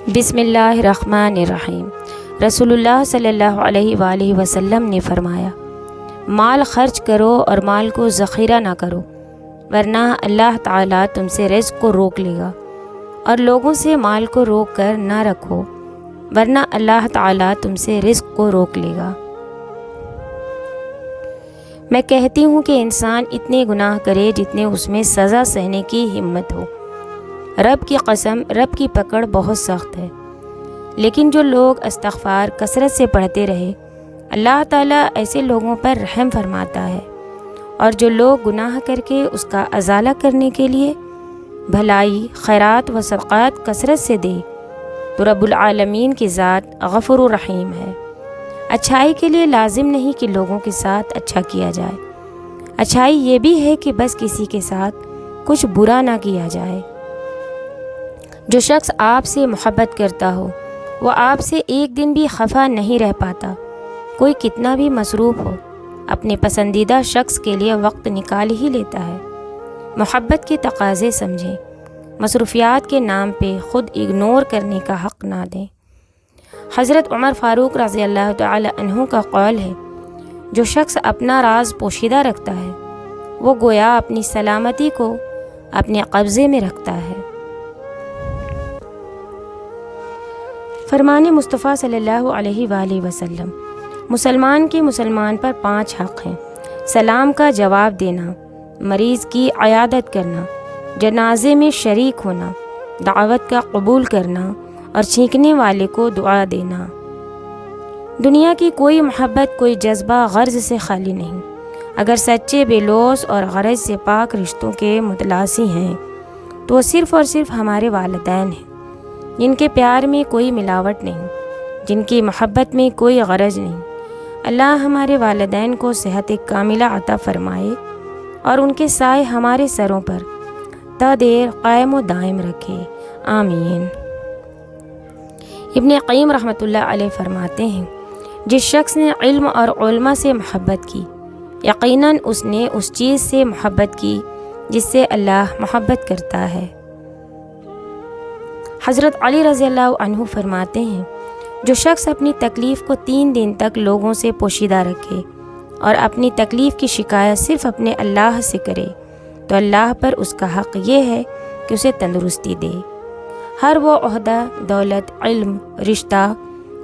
بسم اللہ الرحمن الرحیم۔ رسول اللہ صلی اللہ علیہ وآلہ وسلم نے فرمایا، مال خرچ کرو اور مال کو ذخیرہ نہ کرو، ورنہ اللہ تعالیٰ تم سے رزق کو روک لے گا، اور لوگوں سے مال کو روک کر نہ رکھو، ورنہ اللہ تعالیٰ تم سے رزق کو روک لے گا۔ میں کہتی ہوں کہ انسان اتنے گناہ کرے جتنے اس میں سزا سہنے کی ہمت ہو۔ رب کی قسم، رب کی پکڑ بہت سخت ہے، لیکن جو لوگ استغفار کثرت سے پڑھتے رہے، اللہ تعالیٰ ایسے لوگوں پر رحم فرماتا ہے، اور جو لوگ گناہ کر کے اس کا ازالہ کرنے کے لیے بھلائی، خیرات و صدقات کثرت سے دے تو رب العالمین کی ذات غفور و رحیم ہے۔ اچھائی کے لیے لازم نہیں کہ لوگوں کے ساتھ اچھا کیا جائے، اچھائی یہ بھی ہے کہ بس کسی کے ساتھ کچھ برا نہ کیا جائے۔ جو شخص آپ سے محبت کرتا ہو وہ آپ سے ایک دن بھی خفا نہیں رہ پاتا، کوئی کتنا بھی مصروف ہو، اپنے پسندیدہ شخص کے لیے وقت نکال ہی لیتا ہے۔ محبت کے تقاضے سمجھیں، مصروفیات کے نام پہ خود اگنور کرنے کا حق نہ دیں۔ حضرت عمر فاروق رضی اللہ تعالی عنہ کا قول ہے، جو شخص اپنا راز پوشیدہ رکھتا ہے وہ گویا اپنی سلامتی کو اپنے قبضے میں رکھتا ہے۔ فرمان مصطفیٰ صلی اللہ علیہ وآلہ وسلم، مسلمان کے مسلمان پر 5 حق ہیں: سلام کا جواب دینا، مریض کی عیادت کرنا، جنازے میں شریک ہونا، دعوت کا قبول کرنا، اور چھینکنے والے کو دعا دینا۔ دنیا کی کوئی محبت، کوئی جذبہ غرض سے خالی نہیں۔ اگر سچے بے لوث اور غرض سے پاک رشتوں کے متلاسی ہیں تو وہ صرف اور صرف ہمارے والدین ہیں، جن کے پیار میں کوئی ملاوٹ نہیں، جن کی محبت میں کوئی غرض نہیں۔ اللہ ہمارے والدین کو صحت کاملہ عطا فرمائے اور ان کے سائے ہمارے سروں پر تا دیر قائم و دائم رکھے، آمین۔ ابن قیم رحمۃ اللہ علیہ فرماتے ہیں، جس شخص نے علم اور علماء سے محبت کی، یقیناً اس نے اس چیز سے محبت کی جس سے اللہ محبت کرتا ہے۔ حضرت علی رضی اللہ عنہ فرماتے ہیں، جو شخص اپنی تکلیف کو 3 دن تک لوگوں سے پوشیدہ رکھے اور اپنی تکلیف کی شکایت صرف اپنے اللہ سے کرے تو اللہ پر اس کا حق یہ ہے کہ اسے تندرستی دے۔ ہر وہ عہدہ، دولت، علم، رشتہ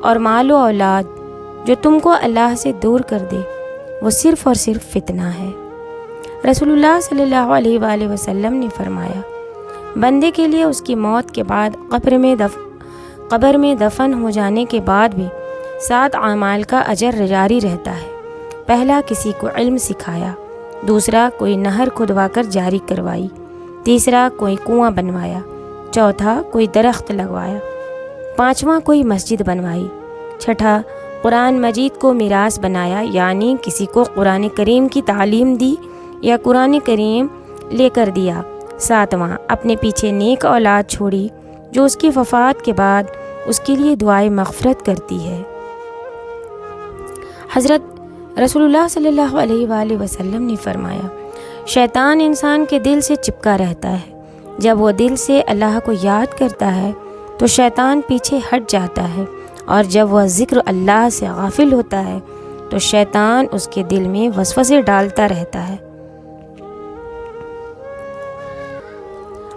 اور مال و اولاد جو تم کو اللہ سے دور کر دے وہ صرف اور صرف فتنہ ہے۔ رسول اللہ صلی اللہ علیہ وآلہ وسلم نے فرمایا، بندے کے لیے اس کی موت کے بعد قبر میں دفن ہو جانے کے بعد بھی 7 اعمال کا اجر جاری رہتا ہے۔ پہلا، کسی کو علم سکھایا، دوسرا، کوئی نہر کھدوا کر جاری کروائی، تیسرا، کوئی کنواں بنوایا، چوتھا، کوئی درخت لگوایا، پانچواں، کوئی مسجد بنوائی، چھٹا، قرآن مجید کو میراث بنایا، یعنی کسی کو قرآن کریم کی تعلیم دی یا قرآن کریم لے کر دیا، ساتواں، اپنے پیچھے نیک اولاد چھوڑی جو اس کی وفات کے بعد اس کے لیے دعائے مغفرت کرتی ہے۔ حضرت رسول اللہ صلی اللہ علیہ وآلہ وسلم نے فرمایا، شیطان انسان کے دل سے چپکا رہتا ہے، جب وہ دل سے اللہ کو یاد کرتا ہے تو شیطان پیچھے ہٹ جاتا ہے، اور جب وہ ذکر اللہ سے غافل ہوتا ہے تو شیطان اس کے دل میں وسوسے ڈالتا رہتا ہے۔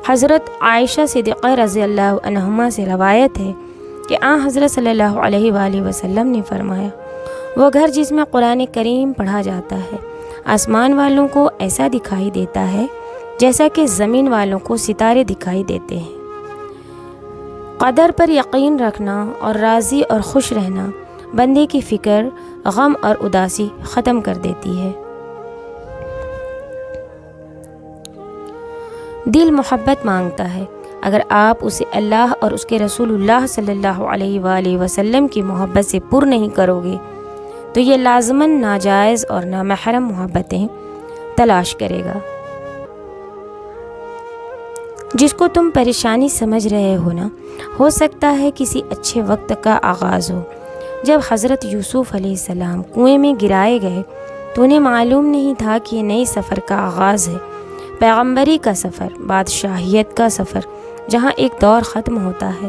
حضرت عائشہ صدیقہ رضی اللہ عنہما سے روایت ہے کہ حضرت صلی اللہ علیہ وآلہ وسلم نے فرمایا، وہ گھر جس میں قرآن کریم پڑھا جاتا ہے آسمان والوں کو ایسا دکھائی دیتا ہے جیسا کہ زمین والوں کو ستارے دکھائی دیتے ہیں۔ قدر پر یقین رکھنا اور راضی اور خوش رہنا بندے کی فکر، غم اور اداسی ختم کر دیتی ہے۔ دل محبت مانگتا ہے، اگر آپ اسے اللہ اور اس کے رسول اللہ صلی اللہ علیہ وآلہ وسلم کی محبت سے پر نہیں کرو گے تو یہ لازماً ناجائز اور نامحرم محبتیں تلاش کرے گا۔ جس کو تم پریشانی سمجھ رہے ہو نا، ہو سکتا ہے کسی اچھے وقت کا آغاز ہو۔ جب حضرت یوسف علیہ السلام کنویں میں گرائے گئے تو انہیں معلوم نہیں تھا کہ یہ نئی سفر کا آغاز ہے، پیغمبری کا سفر، بادشاہیت کا سفر، جہاں ایک دور ختم ہوتا ہے